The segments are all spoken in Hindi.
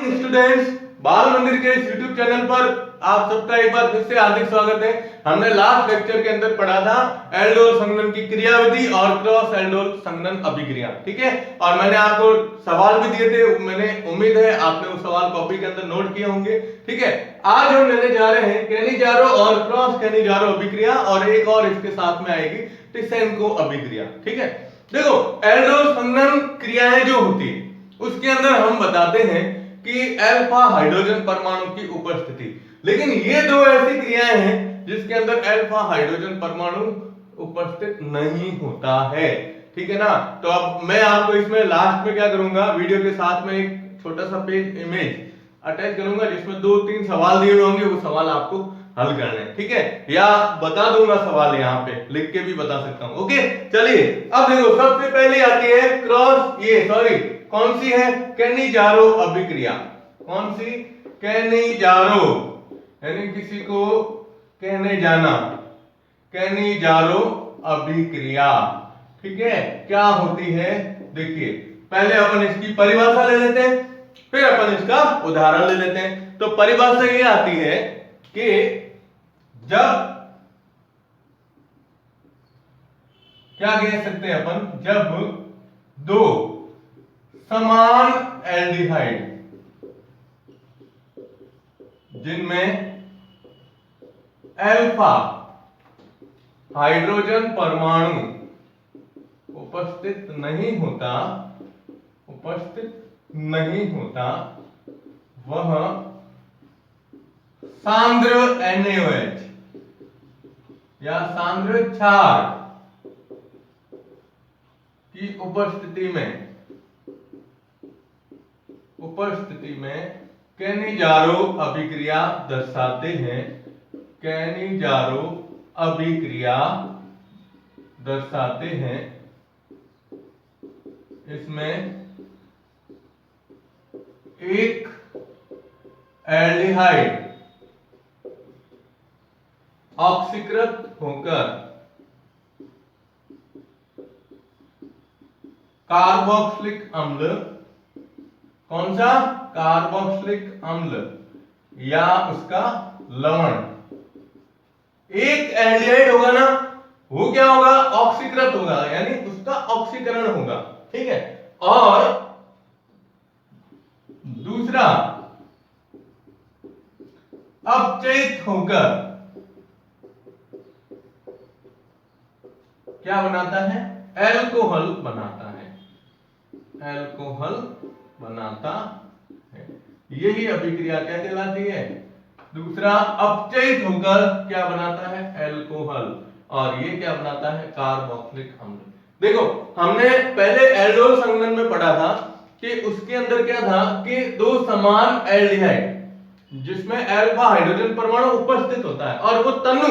स्टूडेंट्स, बाल मंदिर के इस यूट्यूब चैनल पर आप सबका एक बार फिर से हार्दिक स्वागत है। हमने लास्ट लेक्चर के अंदर पढ़ा था एल्डोल संघनन की क्रियाविधि और क्रॉस एल्डोल संघनन अभिक्रिया, ठीक है। और मैंने आपको सवाल भी दिए थे, मैंने उम्मीद है आपने वो सवाल कॉपी के अंदर नोट किए होंगे, ठीक है। आज हम लेने जा रहे हैं केनिजारो और क्रॉस केनिजारो अभिक्रिया, और एक और इसके साथ में आएगी टिसेनको अभिक्रिया, ठीक है। देखो, एल्डोल संघनन क्रियाएं जो होती है उसके अंदर हम बताते हैं कि अल्फा हाइड्रोजन परमाणु की उपस्थिति, लेकिन ये दो ऐसी क्रियाएं हैं जिसके अंदर अल्फा हाइड्रोजन परमाणु उपस्थित नहीं होता है, ठीक है ना। तो अब मैं आपको इसमें लास्ट में क्या करूंगा, वीडियो के साथ में एक छोटा सा पेज इमेज अटैच करूंगा जिसमें 2-3 सवाल दिए हुए होंगे, वो सवाल आपको हल करने हैं, ठीक है। या बता दूंगा सवाल, यहाँ पे लिख के भी बता सकता हूं, ओके। चलिए अब देखो, सबसे पहले आती है कौन सी है, केनिजारो अभिक्रिया। कौन सी? केनिजारो, यानी किसी को कहने जाना, केनिजारो अभिक्रिया, ठीक है। क्या होती है देखिए, पहले अपन इसकी परिभाषा ले लेते हैं, फिर अपन इसका उदाहरण ले लेते हैं। तो परिभाषा ये आती है कि जब, क्या कह सकते हैं अपन, जब दो समान एल्डिहाइड जिनमें अल्फा हाइड्रोजन परमाणु उपस्थित नहीं होता, वह सांद्र NaOH या सांद्र क्षार की उपस्थिति में केनिजारो अभिक्रिया दर्शाते हैं, केनिजारो अभिक्रिया दर्शाते हैं। इसमें एक एल्डिहाइड ऑक्सीकृत होकर कार्बोक्सिलिक अम्ल, कौन सा? कार्बोक्सिलिक अम्ल या उसका लवण, एक एल्डिहाइड होगा ना, वो क्या होगा? ऑक्सीकृत होगा, यानी उसका ऑक्सीकरण होगा, ठीक है। और दूसरा अपचयित होकर क्या बनाता है? एल्कोहल बनाता है। यही अभिक्रिया क्या कहलाती है? दूसरा अपचयित होकर क्या बनाता है? एल्कोहल, और ये क्या बनाता है? कार्बोक्सिलिक अम्ल। देखो, हमने पहले एल्डोल संघनन में पढ़ा था कि उसके अंदर क्या था कि दो समान एल्डिहाइड जिसमें अल्फा हाइड्रोजन परमाणु उपस्थित होता है और वो तनु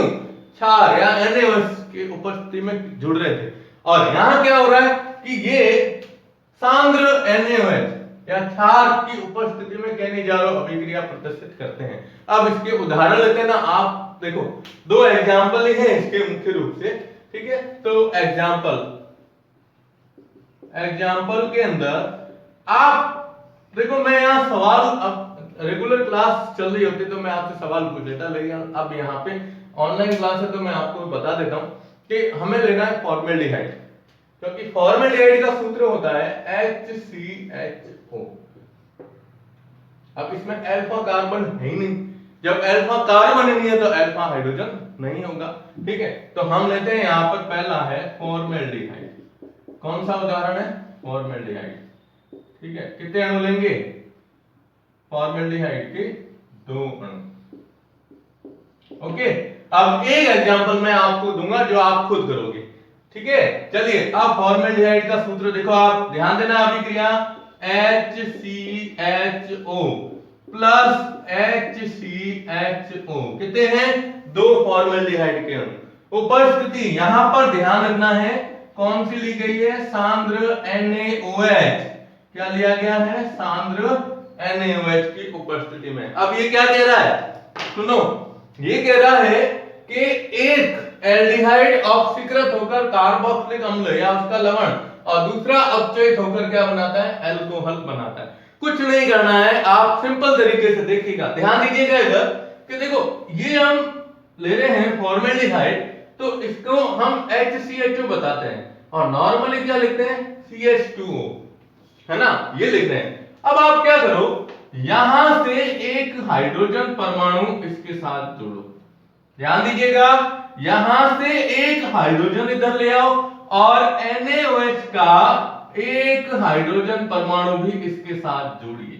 क्षार या NaOH की उपस्थिति में जुड़ रहे थे। और यहां क्या हो रहा है कि ये सांद्र NaOH या क्षार की उपस्थिति में केनिजारो अभिक्रिया प्रदर्शित करते हैं। अब इसके उदाहरण लेते हैं ना, आप देखो, दो एग्जांपल ही हैं इसके मुख्य रूप से, ठीक है। तो एग्जांपल के अंदर आप देखो, मैं यहाँ सवाल, अब रेगुलर क्लास चल रही होती तो मैं आपसे सवाल पूछ लेता, लेकिन अब यहाँ पे ऑनलाइन क्लास है तो मैं आपको बता देता हूँ कि हमें लेना है फॉर्मेल्डिहाइड, क्योंकि फॉर्मेल्डिहाइड का सूत्र होता है HCHO। अब इसमें अल्फा कार्बन है ही नहीं, जब अल्फा कार्बन नहीं है तो अल्फा हाइड्रोजन नहीं होगा, ठीक है। तो हम लेते हैं यहाँ पर, पहला है फॉर्मेल्डिहाइड। कौन सा उदाहरण है? फॉर्मेल्डिहाइड, ठीक है। कितने अणु लेंगे? फॉर्मेल्डिहाइड के 2 अणु, ओके। अब एक एग्जांपल मैं आपको दूंगा जो आप खुद करोगे, ठीक है। चलिए, अब फॉर्मेल्डिहाइड का सूत्र देखो, आप ध्यान देना, अभिक्रिया HCHO प्लस HCHO, कितने हैं? 2 फॉर्मेल्डिहाइड के अणु। उपस्थिति यहां पर ध्यान रखना है, कौन सी ली गई है? सांद्र NaOH। क्या लिया गया है? सांद्र NaOH की उपस्थिति में। अब ये क्या कह रहा है? सुनो, ये कह रहा है कि एक एल्डिहाइड ऑक्सीकृत होकर कार्बोक्सिलिक अम्ल या उसका लवण, और दूसरा अपचयित होकर क्या बनाता है? एल्कोहल बनाता है। कुछ नहीं करना है, आप सिंपल तरीके से देखिएगा, ध्यान दीजिएगा इधर कि देखो ये हम ले रहे हैं फॉर्मेल्डिहाइड, तो इसको हम HCHO बताते हैं और नॉर्मली क्या लिखते हैं CH2O, है ना, ये लिख रहे हैं। अब आप क्या करो, यहां से एक हाइड्रोजन परमाणु इसके साथ जोड़ो, ध्यान दीजिएगा, यहां से एक हाइड्रोजन इधर ले आओ और NaOH का एक हाइड्रोजन परमाणु भी इसके साथ जोड़िए।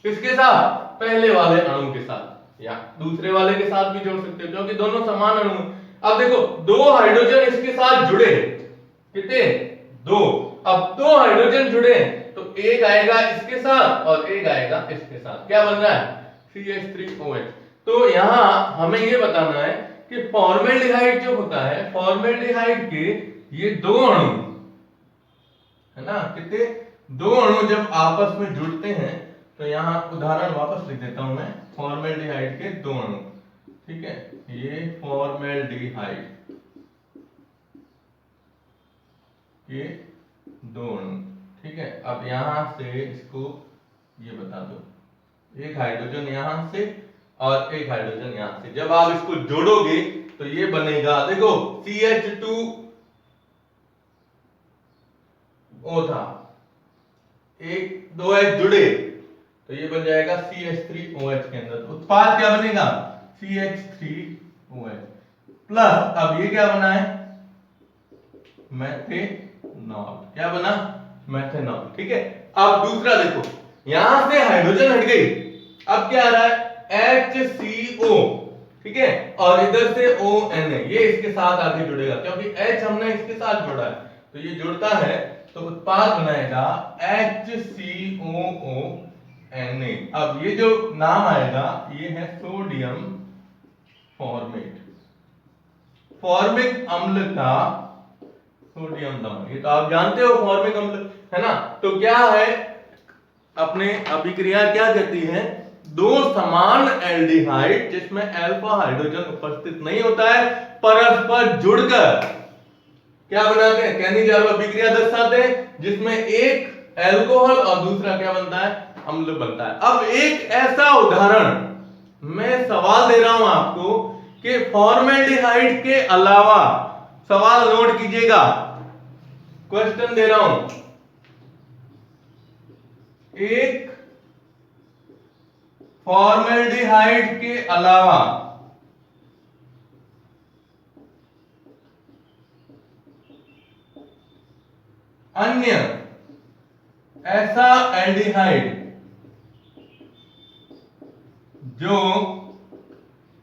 किसके साथ? पहले वाले अणु के साथ या दूसरे वाले के साथ भी जोड़ सकते हो क्योंकि दोनों समान अणु। अब देखो दो हाइड्रोजन इसके साथ जुड़े, कितने? दो। अब दो हाइड्रोजन जुड़े तो एक आएगा इसके साथ और एक आएगा इसके साथ, क्या बन रहा है? CH3OH। तो यहां हमें यह बताना है कि फॉर्मेल्डिहाइड जो होता है, फॉर्मेल्डिहाइड के ये दो अणु, है ना, कितने? दो अणु जब आपस में जुड़ते हैं तो यहां उदाहरण वापस लिख देता हूं मैं, फॉर्मेल्डिहाइड के दो अणु, ठीक है, ये फॉर्मेल्डिहाइड के दो अणु, ठीक है। अब यहां से इसको ये बता दो, एक हाइड्रोजन यहां से और एक हाइड्रोजन यहां से, जब आप इसको जोड़ोगे तो ये बनेगा, देखो CH2O था, एक दो H जुड़े तो ये बन जाएगा CH3OH के अंदर, उत्पाद क्या बनेगा? CH3OH प्लस, अब ये क्या बना है? मेथेनॉल, क्या बना? मेथेनॉल, ठीक है। अब दूसरा देखो, यहां से हाइड्रोजन हट गई, अब क्या आ रहा है? HCO, ठीक है, और इधर से ONA, ये इसके साथ आगे जुड़ेगा क्योंकि H हमने इसके साथ जोड़ा है, तो ये जुड़ता है तो उत्पाद बनाएगा HCOONA। अब ये जो नाम आएगा ये है सोडियम फॉर्मेट, फॉर्मिक अम्ल का सोडियम लवण, ये तो आप जानते हो फॉर्मिक अम्ल, है ना। तो क्या है, अपने अभिक्रिया क्या कहती है? दो समान एल्डिहाइड जिसमें अल्फा हाइड्रोजन उपस्थित नहीं होता है, परस्पर जुड़कर क्या बनाते हैं? कैनिजारो अभिक्रिया दर्शाते हैं, जिसमें एक अल्कोहल और दूसरा क्या बनता है? अम्ल बनता है। अब एक ऐसा उदाहरण मैं सवाल दे रहा हूं आपको कि फॉर्मेल्डिहाइड के अलावा, सवाल नोट कीजिएगा, क्वेश्चन दे रहा हूं, एक फॉर्मेल्डिहाइड के अलावा अन्य ऐसा एल्डिहाइड जो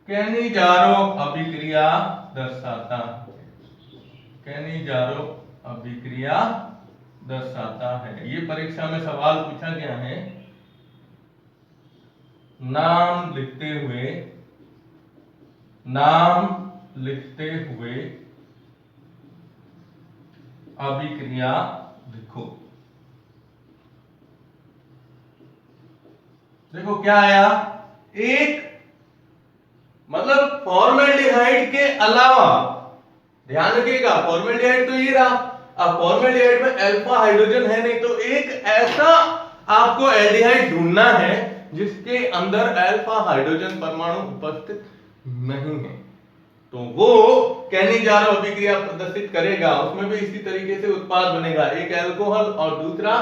कैनिजारो अभिक्रिया दर्शाता है, कैनिजारो अभिक्रिया दर्शाता है। ये परीक्षा में सवाल पूछा गया है, नाम लिखते हुए, नाम लिखते हुए अभिक्रिया लिखो। देखो क्या आया, एक मतलब फॉर्मेल्डिहाइड के अलावा, ध्यान रखिएगा फॉर्मेल्डिहाइड तो ये रहा, अब फॉर्मेल्डिहाइड में अल्फा हाइड्रोजन है नहीं, तो एक ऐसा आपको एल्डिहाइड ढूंढना है जिसके अंदर अल्फा हाइड्रोजन परमाणु उपस्थित नहीं है, तो वो कैनिजारो अभिक्रिया प्रदर्शित करेगा, उसमें भी इसी तरीके से उत्पाद बनेगा, एक अल्कोहल और दूसरा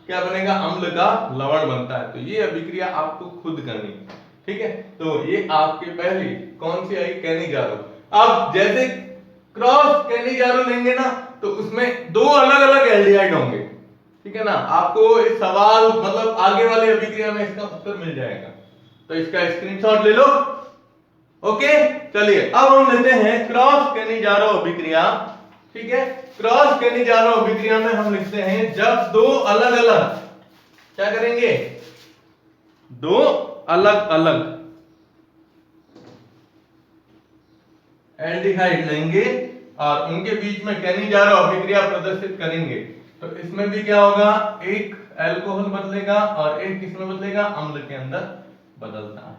क्या बनेगा? अम्ल का लवण बनता है। तो ये अभिक्रिया आपको खुद करनी, ठीक है। तो ये आपके पहली कौन सी आई? कैनिजारो। अब जैसे क्रॉस कैनिजारो लेंगे ना तो उसमें दो अलग अलग एल्डिहाइड होंगे, ठीक है ना, आपको इस सवाल मतलब आगे वाली अभिक्रिया में इसका उत्तर मिल जाएगा, तो इसका स्क्रीनशॉट ले लो। ओके, चलिए अब हम लेते हैं क्रॉस कैनिजारो अभिक्रिया, ठीक है। क्रॉस कैनिजारो अभिक्रिया में हम लिखते हैं जब दो अलग अलग, क्या करेंगे? दो अलग अलग एल्डिहाइड लेंगे और उनके बीच में कैनिजारो अभिक्रिया प्रदर्शित करेंगे, तो इसमें भी क्या होगा? एक अल्कोहल बदलेगा और एक किसमें बदलेगा? अम्ल के अंदर बदलता है।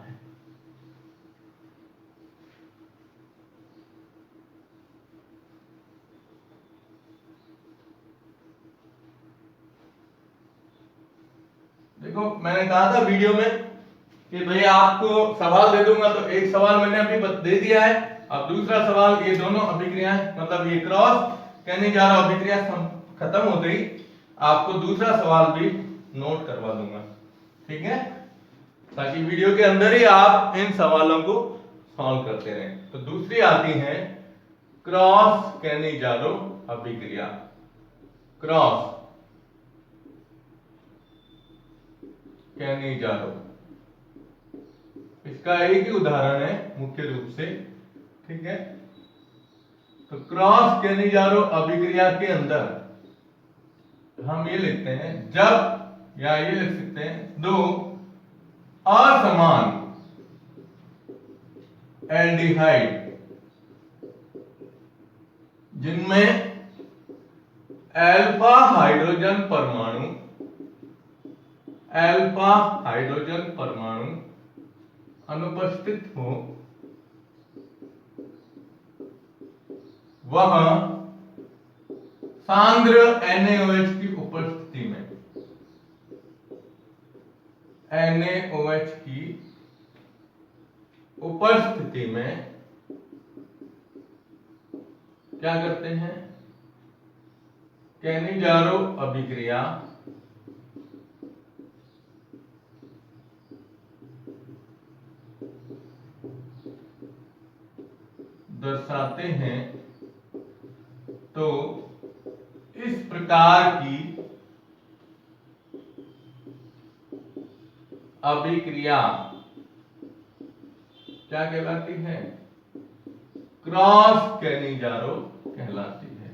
देखो मैंने कहा था वीडियो में कि भाई आपको सवाल दे दूंगा, तो एक सवाल मैंने अभी दे दिया है। अब दूसरा सवाल, ये दोनों अभिक्रियाएं मतलब ये क्रॉस कैनिजारो अभिक्रिया खत्म हो गई, आपको दूसरा सवाल भी नोट करवा दूंगा, ठीक है, ताकि वीडियो के अंदर ही आप इन सवालों को सॉल्व करते रहें। तो दूसरी आती है क्रॉस कैनिजारो अभिक्रिया। क्रॉस कैनिजारो, इसका एक ही उदाहरण है मुख्य रूप से, ठीक है। तो क्रॉस कैनिजारो अभिक्रिया के अंदर हम ये लिखते हैं जब, या ये लिख सकते हैं दो असमान एल्डिहाइड जिनमें अल्फा हाइड्रोजन परमाणु अनुपस्थित हो, वह सांद्र NaOH की उपस्थिति में, NaOH की उपस्थिति में क्या करते हैं, कैनिजारो अभिक्रिया दर्शाते हैं। तो इस प्रकार की अभिक्रिया क्या कहलाती है, क्रॉस कैनिजारो कहलाती है,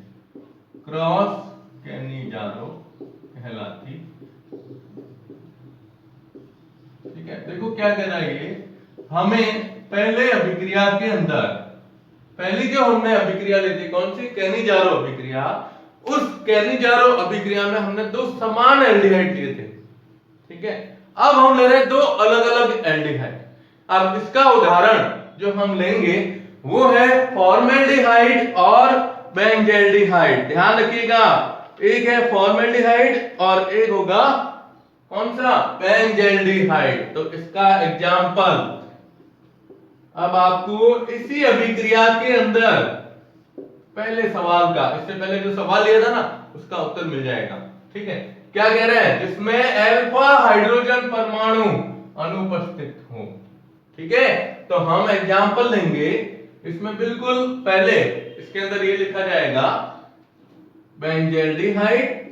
क्रॉस कैनिजारो कहलाती, ठीक है। देखो क्या कह रहा है ये, हमें पहले अभिक्रिया के अंदर, पहली जो हमने अभिक्रिया ली थी कौन सी, कैनिजारो अभिक्रिया, उस कैनिजारो अभिक्रिया में हमने दो समान एल्डिहाइड लिए थे, ठीक है। अब हम ले रहे हैं दो अलग अलग एल्डिहाइड। अब इसका उदाहरण जो हम लेंगे वो है फॉर्मेल्डिहाइड और बेंजल्डिहाइड। ध्यान रखिएगा, एक है फॉर्मेल्डिहाइड और एक होगा कौन सा, बेंजल्डिहाइड। तो इसका एग्जाम्पल, अब आपको इसी अभिक्रिया के अंदर पहले सवाल का, इससे पहले जो सवाल लिया था ना उसका उत्तर मिल जाएगा, ठीक है। क्या कह रहे हैं, जिसमें अल्फा हाइड्रोजन परमाणु अनुपस्थित हो, ठीक है। तो हम एग्जाम्पल लेंगे, इसमें बिल्कुल पहले इसके अंदर ये लिखा जाएगा बेंजल्डिहाइड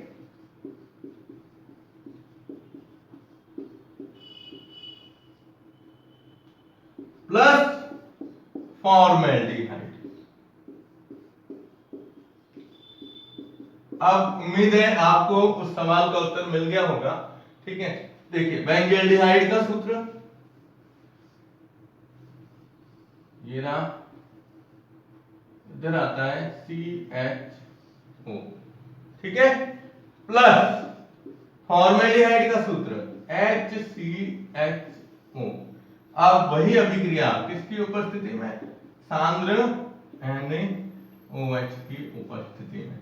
प्लस फॉर्मेल्डिहाइड। अब उम्मीद है आपको उस सवाल का उत्तर मिल गया होगा, ठीक है। देखिए बेंजल्डिहाइड का सूत्र ये रहा, इधर आता है CHO, ठीक है, प्लस फॉर्मेल्डिहाइड का सूत्र HCHO। अब वही अभिक्रिया किसकी उपस्थिति में, सांद्र NaOH की उपस्थिति में,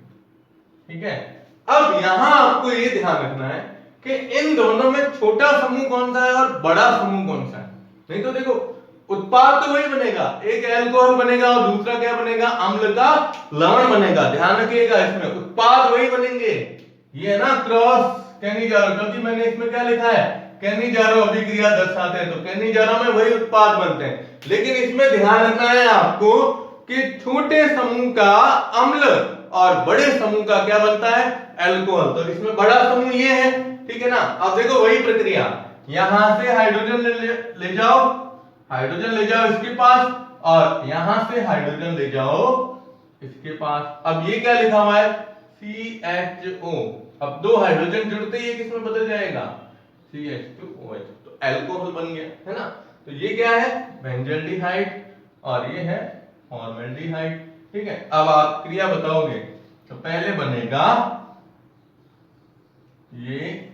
ठीक है। अब यहां आपको ये ध्यान रखना है कि इन दोनों में छोटा समूह कौन सा है और बड़ा समूह कौन सा है। नहीं तो देखो उत्पाद तो वही बनेगा, एक अल्कोहल बनेगा और दूसरा क्या बनेगा, अम्ल का लवण बनेगा। ध्यान रखिएगा, इसमें उत्पाद वही बनेंगे। ये है ना क्रॉस कैनिजारो, क्योंकि मैंने इसमें क्या लिखा है, कैनिजारो अभिक्रिया दर्शाते हैं, तो कैनिजारो में वही उत्पाद बनते हैं। लेकिन इसमें ध्यान रखना है आपको कि छोटे समूह का अम्ल और बड़े समूह का क्या बनता है, अल्कोहल। तो इसमें बड़ा समूह ये है, ठीक है ना। अब देखो वही प्रक्रिया, यहां से हाइड्रोजन ले जाओ, हाइड्रोजन ले जाओ इसके पास, और यहां से हाइड्रोजन ले जाओ इसके पास। अब ये क्या लिखा हुआ है, CHO। अब दो हाइड्रोजन जुड़ते ही किस में बदल जाएगा, CH2OH, तो अल्कोहल बन गया, है ना। तो ये क्या है, बेंजल्डिहाइड और ये है फॉर्मेल्डिहाइड, ठीक है। अब आप क्रिया बताओगे, तो पहले बनेगा ये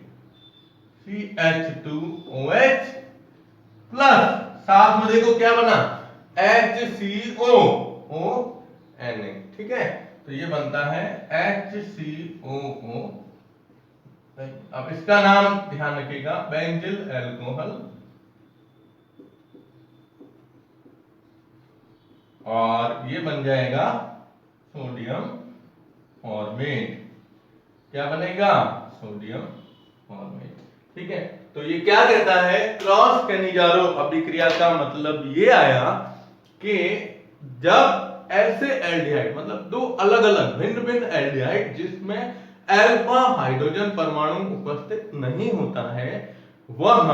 CH2OH प्लस साथ में देखो क्या बना, HCOONA, ठीक है। तो ये बनता है HCOO अब इसका नाम ध्यान रखिएगा, बेंजिल अल्कोहल, और ये बन जाएगा सोडियम फॉर्मेट। क्या बनेगा? Sodium format. ठीक है, तो ये क्या कहता है, क्रॉस कैनिजारो अभिक्रिया का मतलब ये आया कि जब ऐसे एल्डिहाइड, मतलब दो अलग अलग भिन्न भिन्न एल्डिहाइड जिसमें अल्फा हाइड्रोजन परमाणु उपस्थित नहीं होता है, वह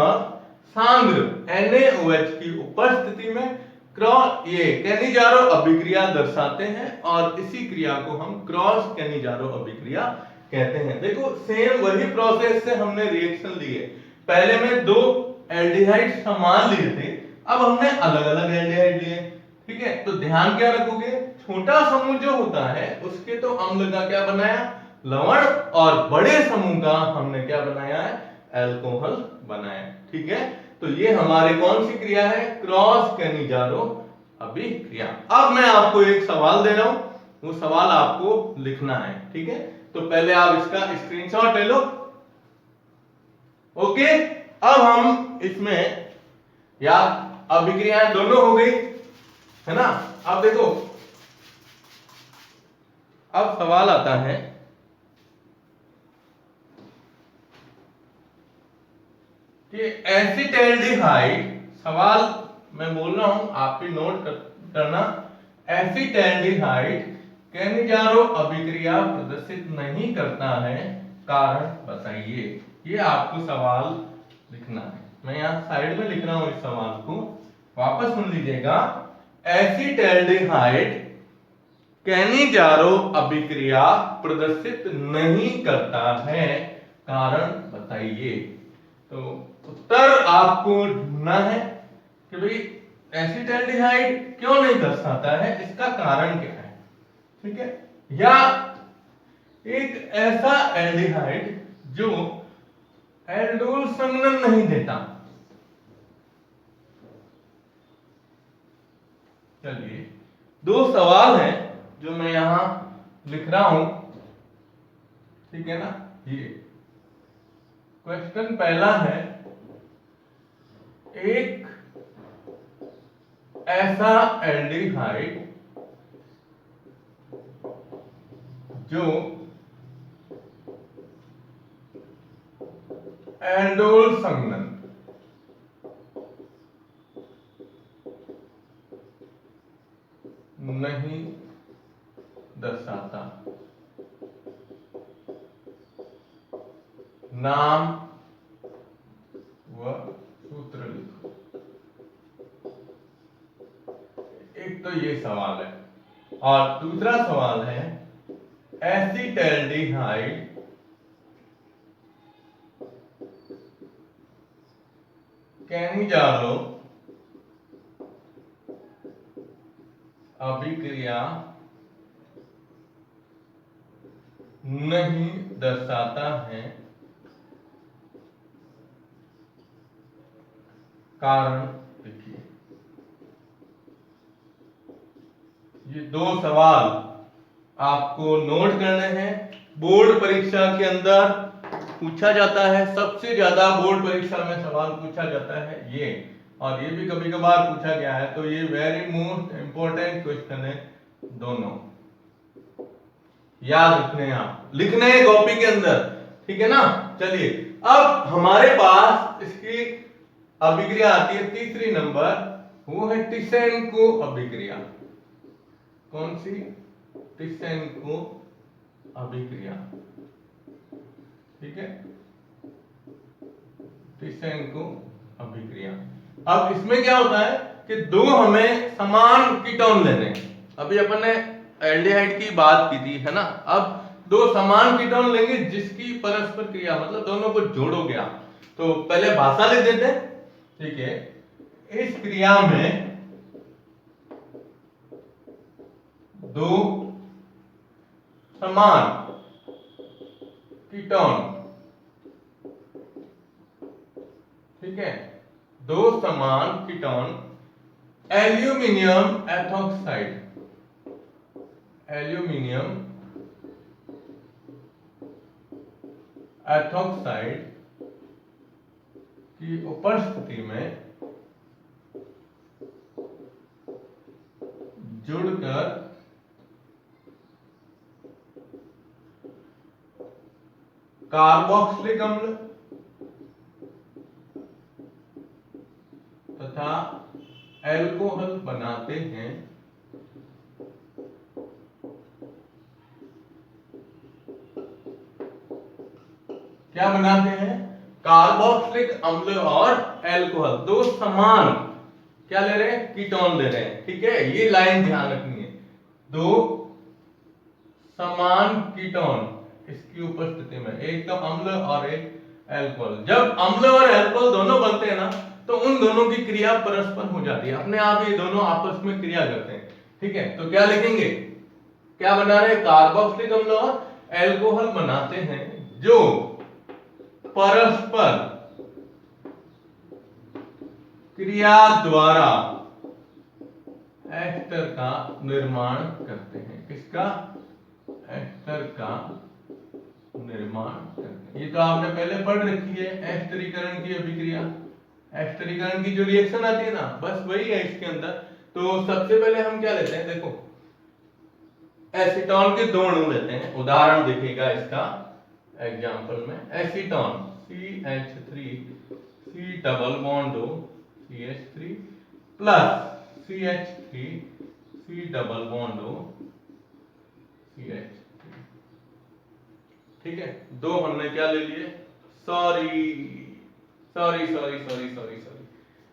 सांद्र NaOH की उपस्थिति में क्रॉस ये कैनिजारो अभिक्रिया दर्शाते हैं, और इसी क्रिया को हम क्रॉस कैनिजारो अभिक्रिया कहते हैं। देखो सेम वही प्रोसेस से हमने रिएक्शन लिए, पहले में दो एल्डिहाइड समान लिए थे, अब हमने अलग अलग एल्डिहाइड लिए। ठीक है, तो ध्यान क्या रखोगे, छोटा समूह जो होता है उसके तो अम्ल का क्या बनाया, लवण, और बड़े समूह का हमने क्या बनाया है, अल्कोहल बनाया। ठीक है, तो ये हमारे कौन सी क्रिया है, क्रॉस कैनिजारो अभिक्रिया। अब मैं आपको एक सवाल दे रहा हूं, वो सवाल आपको लिखना है। ठीक है, तो पहले आप इसका स्क्रीनशॉट ले लो। ओके, अब हम इसमें या अभिक्रियाएं दोनों हो गई है ना। अब देखो, अब सवाल आता है कि एसिटैल्डिहाइड, सवाल मैं बोल रहा हूं, आप भी नोट करना, एसिटैल्डिहाइड कैनिजारो अभिक्रिया प्रदर्शित नहीं करता है, कारण बताइए। ये आपको सवाल लिखना है, मैं यहां साइड में लिख रहा हूं, इस सवाल को वापस सुन लीजिएगा। एसिटैल्डिहाइड कैनिजारो अभिक्रिया प्रदर्शित नहीं करता है, कारण बताइए। तो उत्तर आपको ढूंढना है कि भाई एसिटैल्डिहाइड क्यों नहीं दर्शाता है, इसका कारण क्या है। ठीक है, या एक ऐसा एल्डिहाइड जो एल्डोल संघनन नहीं देता। चलिए, दो सवाल हैं जो मैं यहां लिख रहा हूं, ठीक है ना। ये क्वेश्चन पहला है, एक ऐसा एल्डिहाइड जो एल्डोल संघनन नहीं दर्शाता, नाम व सूत्र लिखो। एक तो ये सवाल है, और दूसरा सवाल है, एसिटैल्डिहाइड कैनिजारो अभिक्रिया नहीं दर्शाता है, कारण देखिए। ये दो सवाल आपको नोट करने हैं, बोर्ड परीक्षा के अंदर पूछा जाता है, सबसे ज्यादा बोर्ड परीक्षा में सवाल पूछा जाता है ये, और ये भी कभी कभार पूछा गया है, तो ये वेरी मोस्ट इंपॉर्टेंट क्वेश्चन है, दोनों याद रखने हैं, आप लिखने हैं कॉपी के अंदर। ठीक है ना। चलिए, अब हमारे पास इसकी अभिक्रिया आती है तीसरी नंबर, वो है टिसेनको अभिक्रिया। कौन सी? टिसेनको अभिक्रिया। ठीक है, टिसेनको अभिक्रिया। अब इसमें क्या होता है कि दो हमें समान कीटोन लेने हैं। अभी अपन ने एल्डिहाइड की बात की थी, है ना। अब दो समान कीटोन लेंगे जिसकी परस्पर क्रिया, मतलब दोनों को जोड़ोगे आप। तो पहले भाषा लिख देते हैं। ठीक है, इस क्रिया में दो समान कीटोन, ठीक है, दो समान ketone aluminium ethoxide, aluminium ethoxide की उपस्थिति में जुड़कर कार्बोक्सिलिक अम्ल तथा एल्कोहल बनाते हैं। क्या बनाते हैं? कार्बोक्सिलिक अम्ल और एल्कोहल, दो समान क्या ले रहे हैं? कीटोन ले रहे हैं। ठीक है, ये लाइन ध्यान रखनी है। दो समान कीटोन इसकी उपस्थिति में, एक तो अम्ल और एक एल्कोहल। जब अम्ल और एल्कोहल दोनों बनते हैं ना, तो उन दोनों की क्रिया परस्पर हो जाती है, अपने आप ये दोनों आपस में क्रिया करते हैं। ठीक है, तो क्या लिखेंगे? क्या बना रहे? कार्बोक्सिलिक अम्ल और एल्कोहल बनाते हैं जो परस्पर क्रिया द्वारा एस्टर का निर्माण करते हैं। किसका? एस्टर का निर्माण करते हैं। ये तो आपने पहले पढ़ रखी है, एस्टरीकरण की अभिक्रिया। एस्टरीकरण की जो रिएक्शन आती है ना, बस वही है इसके अंदर। तो सबसे पहले हम क्या लेते हैं? देखो, एसीटोन के दो अणु लेते हैं। उदाहरण देखिएगा इसका एग्जांपल में। Acetone CH3 C double bond O CH3 plus CH3 C double bond O CH3। ठीक है, दो हमने क्या ले लिए? सॉरी,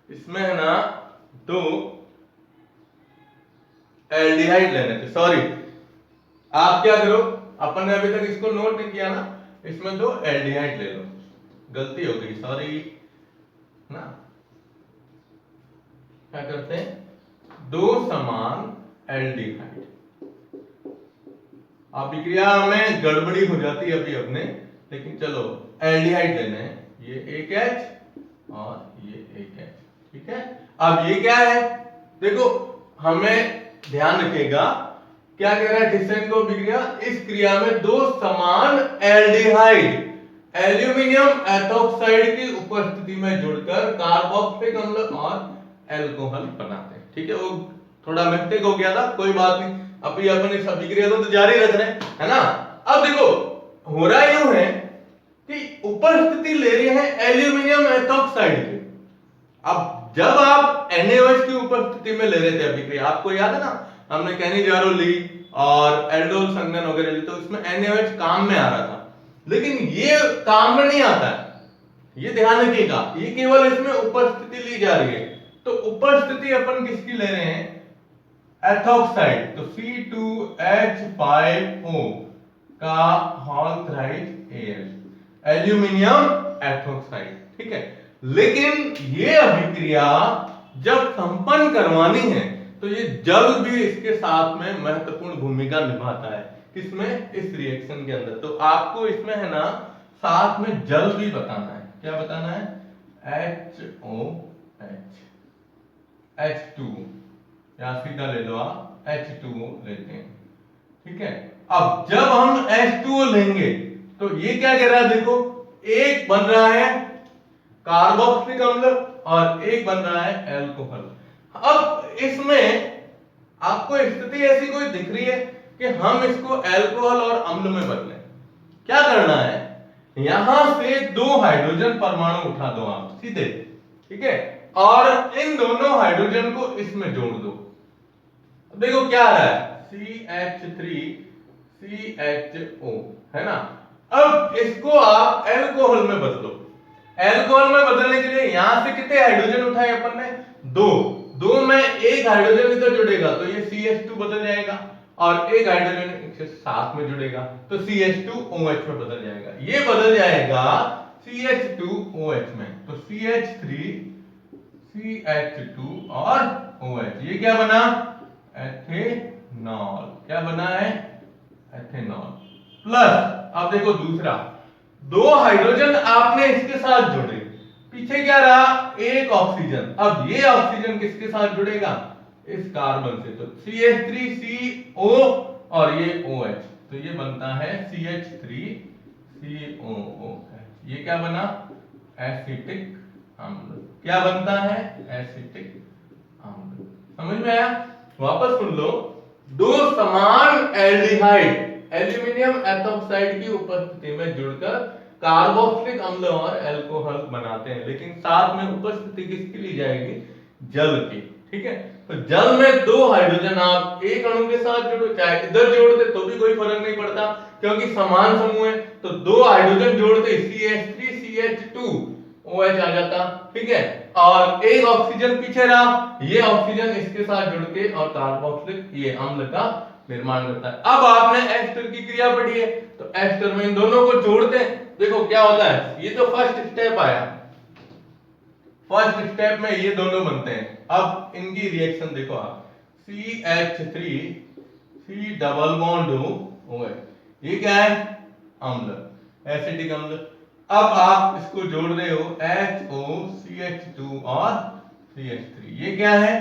इसमें है ना दो एल्डिहाइड लेने थे। सॉरी, आप क्या करो, अपन ने अभी तक इसको नोट नहीं किया ना, इसमें दो एल्डिहाइड ले लो। गलती हो गई, सॉरी ना। क्या करते हैं? दो समान एल्डिहाइड। अभिक्रिया में गड़बड़ी हो जाती है अभी अपने, लेकिन चलो एल्डिहाइड लेने हैं। ये एक H और ये एक H। ठीक है, अब ये क्या है? देखो, हमें ध्यान रखिएगा क्या कह रहा है टिस्सेन अभिक्रिया? इस क्रिया में दो समान एल्डिहाइड एल्यूमिनियम एथोक्साइड की उपस्थिति में जुड़कर कार्बोक्सिलिक अम्ल और एल्कोहल बनाते हैं। ठीक है, वो थोड़ा मिस्टेक हो गया था, कोई बात नहीं। अभी अपन इस अभिक्रिया को तो जारी रख रहे हैं, है ना। अब देखो, हो रहा यूं है कि उपस्थिति ले रही है एल्यूमिनियम एथोक्साइड की। अब जब आप NaOH की उपस्थिति में ले रहे थे अभिक्रिया, आपको याद है ना, हमने कैनिजारो ली और एल्डोल संघनन वगैरह ली, तो इसमें NaOH काम में आ रहा था। लेकिन ये काम में नहीं आता है, ये ध्यान रखिएगा, ये केवल इसमें उपस्थिति ली जा रही है। तो उपस्थिति अपन किसकी ले रहे हैं? एथोक्साइड। तो C2H5O का whole thrice Al, aluminium ethoxide. ठीक है, लेकिन ये अभिक्रिया जब संपन्न करवानी है तो ये जल भी इसके साथ में महत्वपूर्ण भूमिका निभाता है। किसमें? इस रिएक्शन के अंदर। तो आपको इसमें है ना साथ में जल भी बताना है। क्या बताना है? HOH, H2, या सीधा ले लो आप, H2O लेते हैं। ठीक है, अब जब हम H2O लेंगे तो ये क्या कह रहा है? देखो, एक बन रहा है कार्बोक्सिलिक अम्ल और एक बन रहा है एल्कोहल। अब इसमें आपको स्थिति ऐसी कोई दिख रही है कि हम इसको एल्कोहल और अम्ल में बदलें। क्या करना है? यहां से दो हाइड्रोजन परमाणु उठा दो आप सीधे। ठीक है, और इन दोनों हाइड्रोजन को इसमें जोड़ दो। देखो क्या आ रहा है? CH3CHO, है ना। अब इसको आप एल्कोहल में बदलो। एल्कोहल में बदलने के लिए यहां से कितने हाइड्रोजन उठाए अपन ने? दो में एक हाइड्रोजन इधर जुड़ेगा तो ये CH2 बदल जाएगा, और एक हाइड्रोजन इसके साथ में जुड़ेगा तो CH2OH में बदल जाएगा। ये बदल जाएगा CH2OH में, तो CH3 CH2 और OH, ये क्या बना? एथेनॉल। क्या बना है? एथेनॉल। प्लस अब देखो दूसरा, दो हाइड्रोजन आपने इसके साथ जोड़े, पीछे क्या रहा? एक ऑक्सीजन। अब ये ऑक्सीजन किसके साथ जुड़ेगा? इस कार्बन से, तो CH3CO और ये OH, तो ये बनता है CH3 COOH, ये क्या बना? एसिटिक अम्ल। क्या बनता है? एसिटिक अम्ल। समझ में आया? वापस सुन लो। दो समान एल्डिहाइड एल्यूमिनियम एथोक्साइड की उपस्थिति में जुड़कर कार्बोक्सिलिक अम्ल और अल्कोहल बनाते हैं, लेकिन साथ में उपस्थिति किसकी ली जाएगी? जल की। ठीक है, तो जल में दो हाइड्रोजन आप एक अणु के साथ जोड़ो, चाहे इधर जोड़ते तो भी कोई फर्क नहीं पड़ता, क्योंकि समान समूह है। तो दो हाइड्रोजन जोड़ते CH3 CH2 OH आ जाता। ठीक है, और एक ऑक्सीजन पीछे रहा, ये ऑक्सीजन इसके साथ जुड़ के और कार्बोक्सिलिक ये अम्ल का निर्माण करता है। अब आपने एस्टर की क्रिया पढ़ी है, तो एस्टर में इन दोनों को जोड़ते हैं। देखो क्या होता है, ये तो फर्स्ट स्टेप आया, फर्स्ट स्टेप में ये दोनों बनते हैं। अब इनकी रिएक्शन देखो आप, CH3 C double bond OH, ये क्या है? अम्ल, एसिटिक अम्ल। अब आप इसको जोड़ रहे हो HOCH2 और CH3, ये क्या है?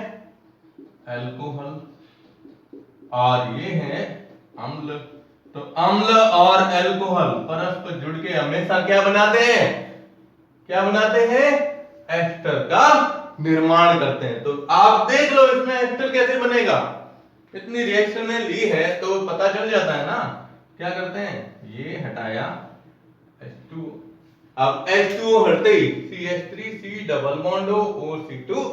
अल्कोहल, और ये है अम्ल। तो अम्ल और अल्कोहल परस्पर जुड़ के हमेशा क्या बनाते हैं? क्या बनाते हैं? एस्टर का निर्माण करते हैं। तो आप देख लो इसमें एस्टर कैसे बनेगा। इतनी रिएक्शन ने ली है तो पता चल जाता है ना। क्या करते हैं, ये हटाया H2, अब H2O हटते ही CH3 C double bond OC2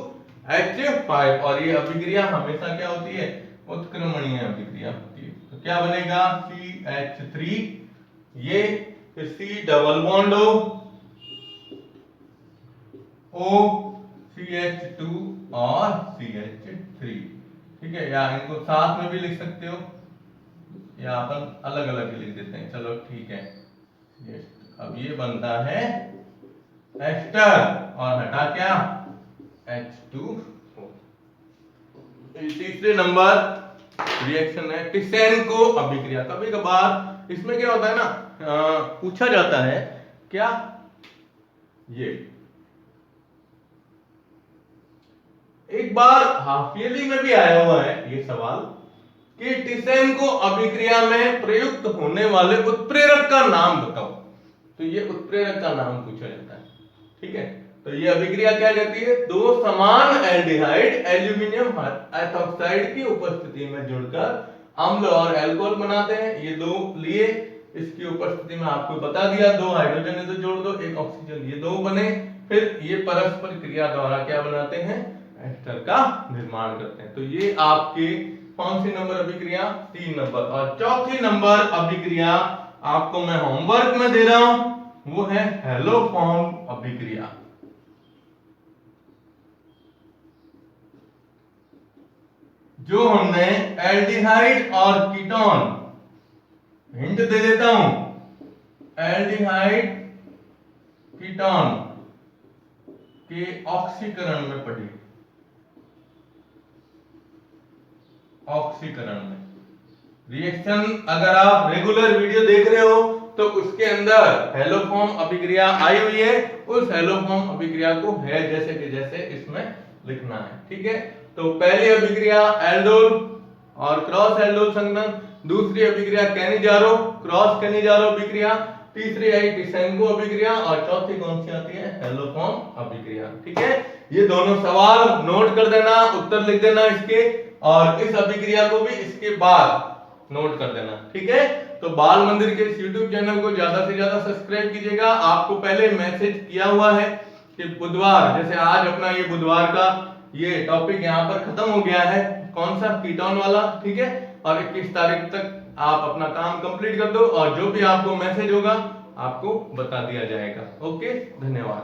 H5, और ये अभिक्रिया हमेशा क्या होती है? उत्क्रमणीय अभिक्रिया होती है। तो क्या बनेगा? CH3, ये फिर C double bond O CH2 और CH3। ठीक है, या इनको साथ में भी लिख सकते हो, या अपन अलग अलग लिख देते हैं। चलो ठीक है, अब ये बनता है एस्टर, और हटा क्या? H2O। तीसरे नंबर रिएक्शन है टिसेनको अभिक्रिया। कभी कभार इसमें क्या होता है ना, पूछा जाता है क्या, ये एक बार हाफ ईयरली में भी आया हुआ है ये सवाल कि टिसेनको अभिक्रिया में प्रयुक्त होने वाले उत्प्रेरक का नाम बताओ। तो ये उत्प्रेरक का नाम पूछा जाता है। ठीक है, तो ये अभिक्रिया क्या कहती है? दो समान एल्डिहाइड एल्यूमिनियम एथोक्साइड की उपस्थिति में जुड़कर अम्ल और अल्कोहल बनाते हैं। ये दो लिए, इसकी उपस्थिति में आपको बता दिया, दो हाइड्रोजन इधर जोड़ दो, एक ऑक्सीजन, ये दो बने, फिर ये परस्पर क्रिया द्वारा क्या बनाते हैं? एस्टर का निर्माण करते हैं। तो ये आपके कौन सी नंबर अभिक्रिया? 3 नंबर। और चौथी नंबर अभिक्रिया आपको मैं होमवर्क में दे रहा हूं, वो है हैलोफॉर्म अभिक्रिया। जो हमने एल्डिहाइड और कीटोन, हिंट दे देता हूं, एल्डिहाइड कीटोन के ऑक्सीकरण में पढ़ी, ऑक्सीकरण में रिएक्शन अगर आप रेगुलर वीडियो देख रहे हो तो उसके अंदर हैलोफॉर्म अभिक्रिया आई हुई है। उस हैलोफॉर्म अभिक्रिया को है जैसे कि जैसे इसमें लिखना है। ठीक है, तो पहली अभिक्रिया एल्डोल और क्रॉस एल्डोल संघनन, दूसरी अभिक्रिया कैनिजारो क्रॉस कैनिजारो अभिक्रिया, तीसरी आई टिसेनको अभिक्रिया, और चौथी कौन सी आती है? हैलोफॉर्म अभिक्रिया। ठीक है, ये दोनों सवाल नोट कर देना, उत्तर लिख देना इसके, और इस अभिक्रिया को भी इसके बाद नोट कर देना। ठीक है, तो बाल मंदिर के YouTube चैनल को ज्यादा से ज्यादा सब्सक्राइब कीजिएगा। आपको पहले मैसेज किया हुआ है कि बुधवार, जैसे आज अपना ये बुधवार का ये टॉपिक यहाँ पर खत्म हो गया है, कौन सा? कीटोन वाला। ठीक है, और 21 तारीख तक आप अपना काम कंप्लीट कर दो, और जो भी आपको मैसेज होगा आपको बता दिया जाएगा। ओके, धन्यवाद।